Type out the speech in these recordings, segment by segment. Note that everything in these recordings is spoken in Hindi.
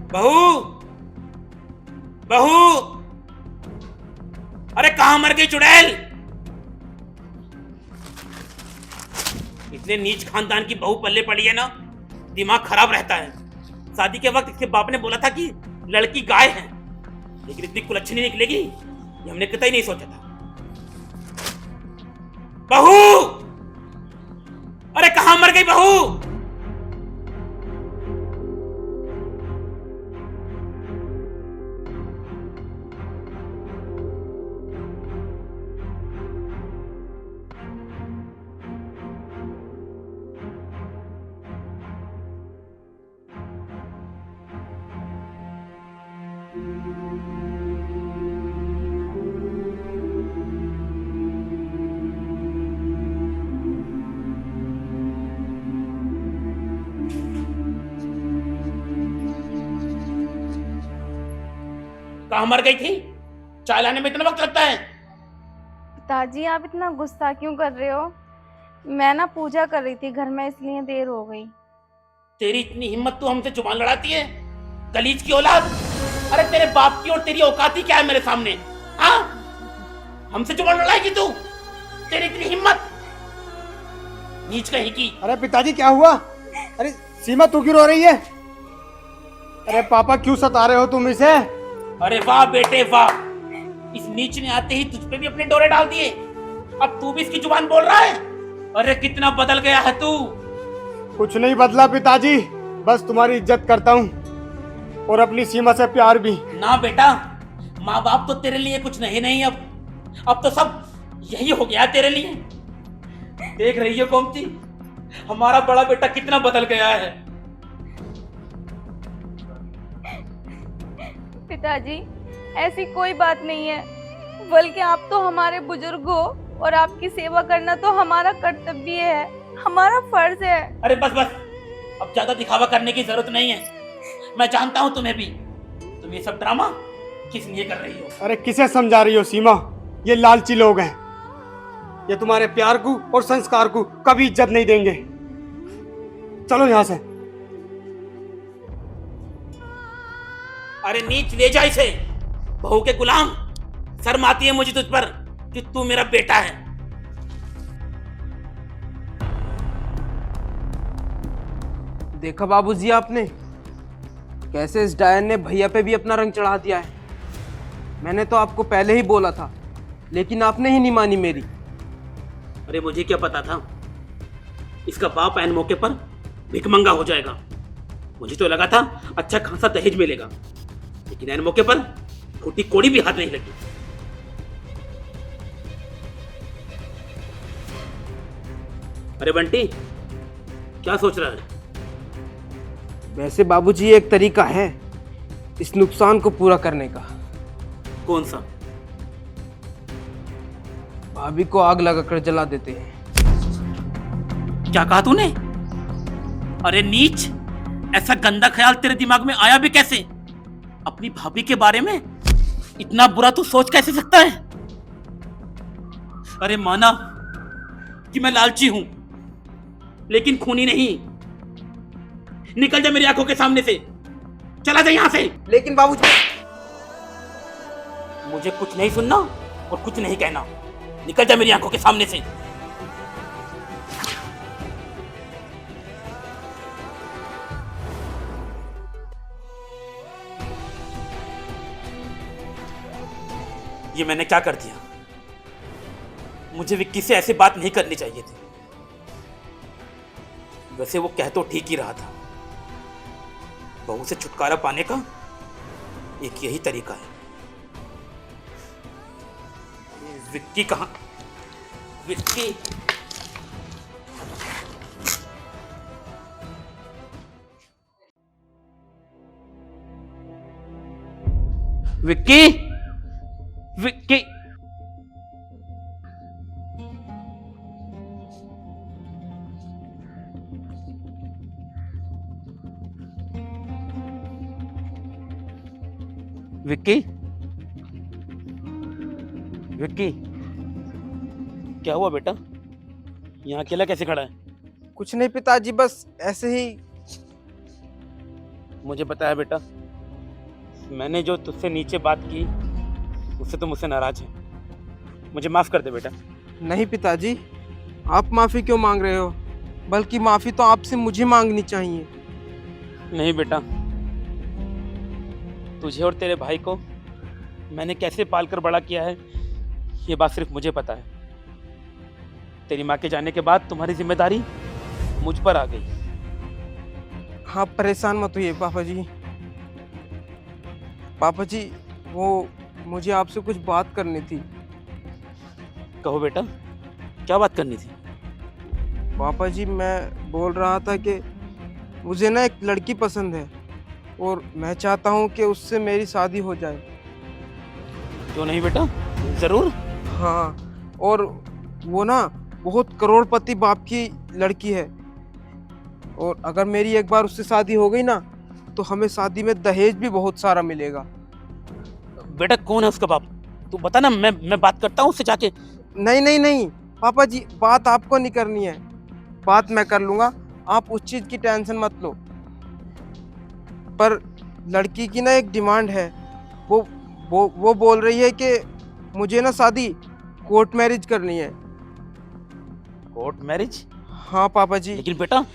बहू, बहू, अरे कहां मर गई चुड़ैल? इतने नीच खानदान की बहू पल्ले पड़ी है ना, दिमाग खराब रहता है। शादी के वक्त इसके बाप ने बोला था कि लड़की गाय है, लेकिन इतनी कुलच्छनी निकलेगी ये हमने कतई नहीं सोचा था। बहू, अरे कहां मर गई बहू? कहां मर गई थी? चाय लाने में इतना वक्त लगता है? पिताजी आप इतना गुस्सा क्यों कर रहे हो? मैं ना पूजा कर रही थी घर में, इसलिए देर हो गई। तेरी इतनी हिम्मत, तू हमसे जुबान लड़ाती है? गलीज की औलाद! अरे तेरे बाप की और तेरी औकात ही क्या है मेरे सामने? हाँ, हमसे जुबान लड़ाएगी तू? तेरी इतनी हिम्मत, नीच कहीं की। अरे पिताजी क्या हुआ? अरे सीमा तू क्यों रो रही है? अरे पापा क्यों सता रहे हो तुम इसे? अरे वाह बेटे वाह, इस नीच ने आते ही तुझ पे भी अपने डोरे डाल दिए। अब तू भी इसकी जुबान बोल रहा है? अरे कितना बदल गया है तू। कुछ नहीं बदला पिताजी, बस तुम्हारी इज्जत करता हूँ और अपनी सीमा से प्यार भी। ना बेटा, माँ बाप तो तेरे लिए कुछ नहीं। अब तो सब यही हो गया तेरे लिए। देख रही हो गोमती, हमारा बड़ा बेटा कितना बदल गया है। पिताजी ऐसी कोई बात नहीं है, बल्कि आप तो हमारे बुजुर्ग हो और आपकी सेवा करना तो हमारा कर्तव्य है, हमारा फर्ज है। अरे बस बस, अब ज्यादा दिखावा करने की जरूरत नहीं है। मैं जानता हूं तुम्हें भी, तुम ये सब ड्रामा किस लिए कर रही हो। अरे किसे समझा रही हो सीमा? ये लालची लोग हैं, ये तुम्हारे प्यार को और संस्कार को कभी इज्जत नहीं देंगे। चलो यहाँ से। अरे नीच, ले जा इसे। बहू के गुलाम, शर्म आती है मुझे तुझ पर कि तू मेरा बेटा है। देखा बाबूजी आपने कैसे इस डायन ने भैया पे भी अपना रंग चढ़ा दिया है। मैंने तो आपको पहले ही बोला था, लेकिन आपने ही नहीं मानी मेरी। अरे मुझे क्या पता था इसका बाप ऐन मौके पर भिखमंगा हो जाएगा। मुझे तो लगा था अच्छा खासा दहेज मिलेगा, लेकिन ऐन मौके पर फूटी कोड़ी भी हाथ नहीं लगी। अरे बंटी, क्या सोच रहा है? वैसे बाबूजी एक तरीका है इस नुकसान को पूरा करने का। कौन सा? भाभी को आग लगाकर जला देते हैं। क्या कहा तूने? अरे नीच, ऐसा गंदा ख्याल तेरे दिमाग में आया भी कैसे? अपनी भाभी के बारे में इतना बुरा तू सोच कैसे सकता है? अरे माना कि मैं लालची हूं, लेकिन खूनी नहीं। निकल जा मेरी आंखों के सामने से, चला जा यहां से। लेकिन बाबूजी, मुझे कुछ नहीं सुनना और कुछ नहीं कहना। निकल जा मेरी आंखों के सामने से। ये मैंने क्या कर दिया? मुझे विक्की से ऐसी बात नहीं करनी चाहिए थी। वैसे वो कह तो ठीक ही रहा था, बहू से छुटकारा पाने का एक यही तरीका है। विक्की कहां? विक्की, विक्की, विक्की। विक्की, विक्की, क्या हुआ बेटा? यहाँ अकेला कैसे खड़ा है? कुछ नहीं पिताजी, बस ऐसे ही। मुझे बताया बेटा, मैंने जो तुझसे नीचे बात की उससे तो मुझसे नाराज है। मुझे माफ कर दे बेटा। नहीं पिताजी, आप माफी क्यों मांग रहे हो? बल्कि माफी तो आपसे मुझे मांगनी चाहिए। नहीं बेटा, तुझे और तेरे भाई को मैंने कैसे पालकर बड़ा किया है ये बात सिर्फ मुझे पता है। तेरी माँ के जाने के बाद तुम्हारी जिम्मेदारी मुझ पर आ गई। आप परेशान मत होइए पापा जी। पापा जी, वो मुझे आपसे कुछ बात करनी थी। कहो बेटा, क्या बात करनी थी? पापा जी, मैं बोल रहा था कि मुझे ना एक लड़की पसंद है और मैं चाहता हूँ कि उससे मेरी शादी हो जाए। क्यों नहीं बेटा, जरूर। हाँ, और वो ना बहुत करोड़पति बाप की लड़की है और अगर मेरी एक बार उससे शादी हो गई ना तो हमें शादी में दहेज भी बहुत सारा मिलेगा। बेटा कौन है उसका बाप? तू बता ना, मैं बात करता हूँ उससे जाके। नहीं नहीं नहीं पापा जी, बात आपको नहीं करनी है, बात मैं कर लूँगा। आप उस चीज़ की टेंशन मत लो। पर लड़की की ना एक डिमांड है। वो बोल रही है कि मुझे ना शादी कोर्ट मैरिज करनी है। Court marriage? हाँ पापा जी। लेकिन बेटा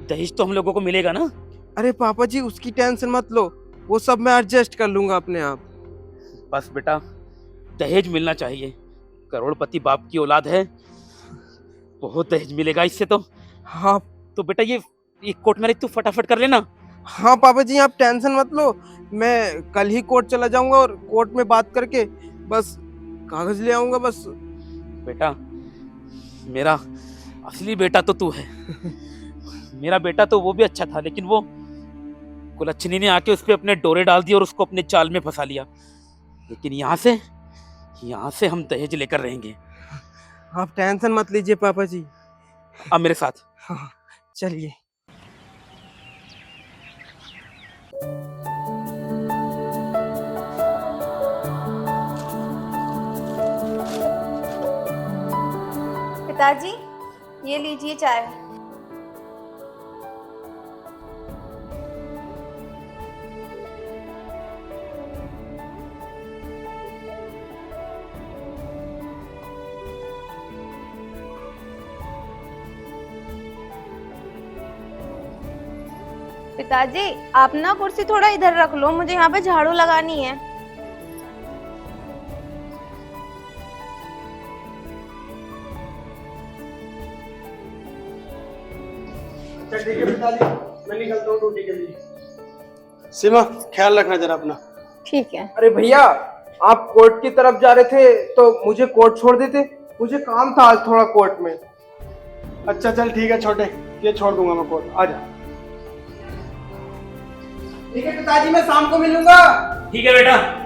दहेज तो हम लोगों को मिलेगा ना? अरे पापा जी, उसकी टेंशन मत लो, वो सब मैं एडजस्ट कर लूँगा अपने आप। बस बेटा, दहेज मिलना चाहिए। करोड़पति बाप की औलाद है, बहुत दहेज मिलेगा इससे तो। हाँ। तो बेटा ये कोर्ट मैरिज तू फटाफट कर लेना। हाँ पापा जी, आप टेंशन मत लो, मैं कल ही कोर्ट चला जाऊंगा और कोर्ट में बात करके बस कागज ले आऊंगा बस। बेटा, मेरा असली बेटा तो तू है। मेरा बेटा तो वो भी अच्छा था, लेकिन वो कुलच्छनी ने आके उस पे अपने डोरे डाल दिए और उसको अपने जाल में फंसा लिया। लेकिन यहाँ से हम दहेज लेकर रहेंगे। आप टेंशन मत लीजिए पापा जी। अब मेरे साथ। हाँ, चलिए। पिताजी, ये लीजिए चाय। पिताजी, आप ना कुर्सी थोड़ा इधर रख लो, मुझे यहाँ पे झाड़ू लगानी है। ठीक है पिताजी, मैं निकलता हूँ ड्यूटी के लिए। सीमा, ख्याल रखना जरा अपना। ठीक है। अरे भैया, आप कोर्ट की तरफ जा रहे थे तो मुझे कोर्ट छोड़ देते, मुझे काम था आज थोड़ा कोर्ट में। अच्छा चल ठीक है छोटे, ये छोड़ दूंगा मैं कोर्ट, आ जा। ठीक है पिताजी, मैं शाम को मिलूंगा। ठीक है बेटा।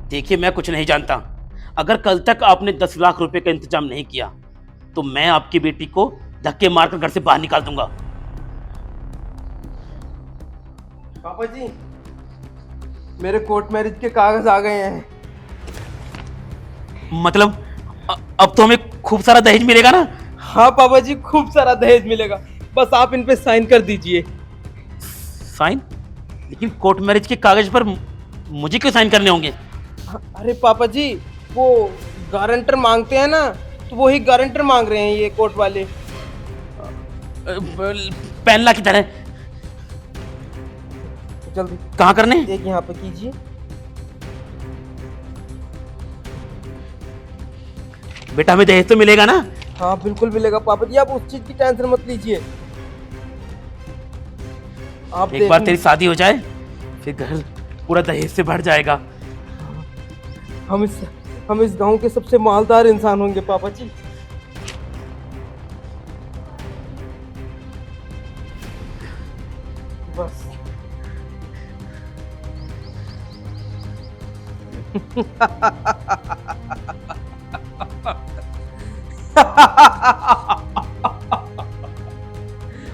देखिए, मैं कुछ नहीं जानता। अगर कल तक आपने 10 लाख रुपए का इंतजाम नहीं किया तो मैं आपकी बेटी को धक्के मारकर घर से बाहर निकाल दूंगा। पापा जी, मेरे कोर्ट मैरिज के कागज आ गए हैं। मतलब अब तो हमें खूब सारा दहेज मिलेगा ना? हाँ पापा जी, खूब सारा दहेज मिलेगा, बस आप इन पे साइन कर दीजिए। साइन? लेकिन कोर्ट मैरिज के कागज पर मुझे क्यों साइन करने होंगे? अरे पापा जी, वो गारंटर मांगते हैं ना, तो वही गारंटर मांग रहे हैं ये कोर्ट वाले। पहला किधर है? जल्दी कहाँ करने? एक यहाँ पे कीजिए। बेटा हमें दहेज तो मिलेगा ना? हाँ बिल्कुल मिलेगा पापा जी, आप उस चीज की टेंशन मत लीजिए। आप एक बार तेरी शादी हो जाए फिर घर पूरा दहेज से भर जाएगा। हम इस गांव के सबसे मालदार इंसान होंगे पापा जी। बस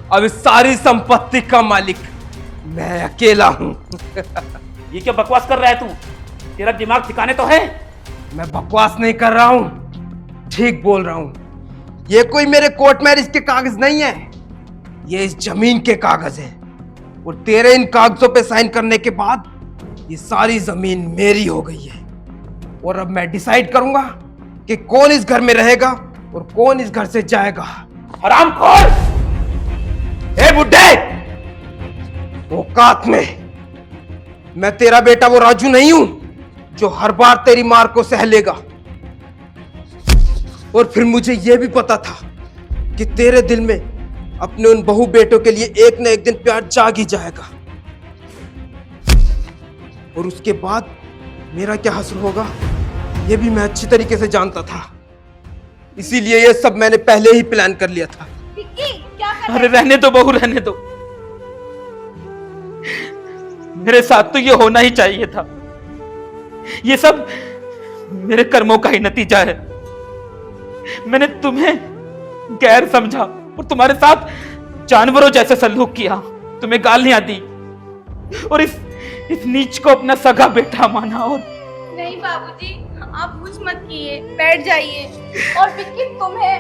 अब इस सारी संपत्ति का मालिक मैं अकेला हूं। ये क्या बकवास कर रहा है तू? तेरा दिमाग ठिकाने तो है? मैं बकवास नहीं कर रहा हूं, ठीक बोल रहा हूं। ये कोई मेरे कोर्ट मैरिज के कागज नहीं है, ये इस जमीन के कागज है। और तेरे इन कागजों पे साइन करने के बाद ये सारी जमीन मेरी हो गई है। और अब मैं डिसाइड करूंगा कि कौन इस घर में रहेगा और कौन इस घर से जाएगा। हरामखोर! ए बुड्ढे, औकात में मैं तेरा बेटा वो राजू नहीं हूं जो हर बार तेरी मार को सह लेगा। और फिर मुझे यह भी पता था कि तेरे दिल में अपने उन बहू बेटों के लिए एक न एक दिन प्यार जाग ही जाएगा। और उसके बाद मेरा क्या हश्र होगा यह भी मैं अच्छी तरीके से जानता था। इसीलिए यह सब मैंने पहले ही प्लान कर लिया था। विक्की, क्या कर अरे रहने दो बहू, रहने दो। मेरे साथ तो ये होना ही चाहिए था। ये सब मेरे कर्मों का ही नतीजा है। मैंने तुम्हें गैर समझा और तुम्हारे साथ जानवरों जैसे सलूक किया। तुम्हें गालियां दी और इस नीच को अपना सगा बेटा माना। और नहीं बाबूजी, आप कुछ मत कीजिए, बैठ जाइए। और विक्की, तुम्हें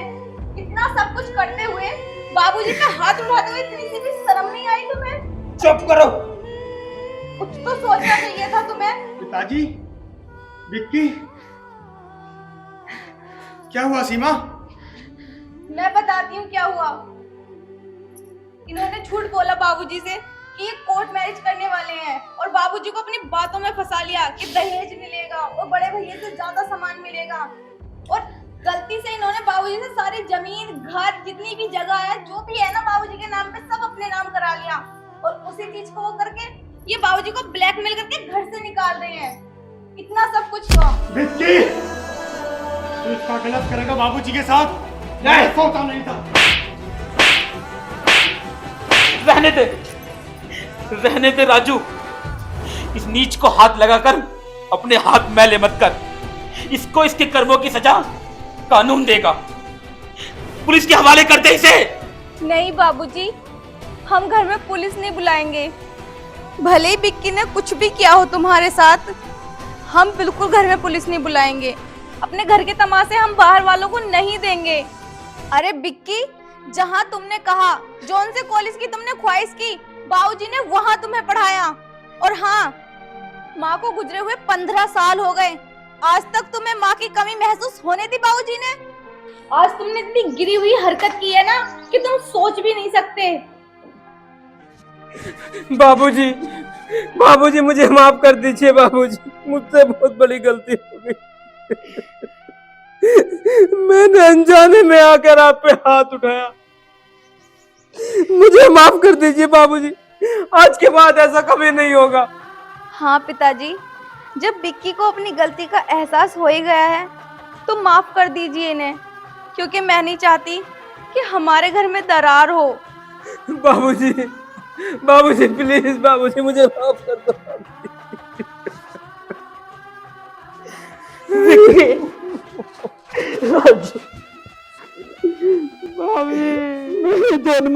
इतना सब कुछ करते हुए बाबूजी पे हाथ उठाते हुए इतनी सी भी शर्म नहीं आई तुम्हें? चुप करो। कुछ तो सोचना चाहिए था तुम्हें। पिताजी, विक्की, क्या हुआ सीमा? मैं बताती हूँ क्या हुआ। इन्होंने झूठ बोला बाबूजी से कि ये कोर्ट मैरिज करने वाले हैं और बाबूजी को अपनी बातों में फंसा लिया कि दहेज मिलेगा और बड़े भैया से ज्यादा सामान मिलेगा। और गलती से इन्होंने बाबूजी से सारी जमीन, घर, जितनी भी जगह है, जो भी है ना बाबूजी के नाम पे, सब अपने नाम करा लिया। और उसी चीज को वो करके ये बाबूजी को ब्लैकमेल करके घर से निकाल रहे हैं। इतना सब कुछ हुआ। विक्की, तू इतना गलत करेगा बाबूजी के साथ? मैं सोचा नहीं था। रहने दे राजू। इस नीच को हाथ लगाकर अपने हाथ मैले मत कर। इसको इसके कर्मों की सजा कानून देगा। पुलिस के हवाले कर दे इसे। नहीं बाबूजी, हम घर में पुलिस नहीं बुलाएंगे। भले ही विक्की ने कुछ भी किया हो तुम्हारे साथ, हम बिल्कुल घर में पुलिस नहीं बुलाएंगे। अपने घर के तमाशे हम बाहर वालों को नहीं देंगे। अरे विक्की, जहाँ तुमने कहा, जौन से कॉलेज की तुमने ख्वाहिश की, बाबूजी ने वहाँ तुम्हें पढ़ाया। और हाँ, माँ को गुजरे हुए 15 साल हो गए, आज तक तुम्हें माँ की कमी महसूस होने दी बाबूजी ने? आज तुमने इतनी गिरी हुई हरकत की है ना कि तुम सोच भी नहीं सकते। बाबूजी, बाबूजी मुझे माफ कर दीजिए। बाबूजी, मुझसे बहुत बड़ी गलती हो गई। मैंने अनजाने में आकर आप पे हाथ उठाया। मुझे माफ कर दीजिए बाबूजी, आज के बाद ऐसा कभी नहीं होगा। हाँ पिताजी, जब विक्की को अपनी गलती का एहसास हो ही गया है तो माफ कर दीजिए इन्हें, क्योंकि मैं नहीं चाहती कि हमारे घर में दरार हो। बाबूजी, बाबूजी प्लीज, बाबूजी मुझे माफ कर दो। बाबूजी, मेरे जन्म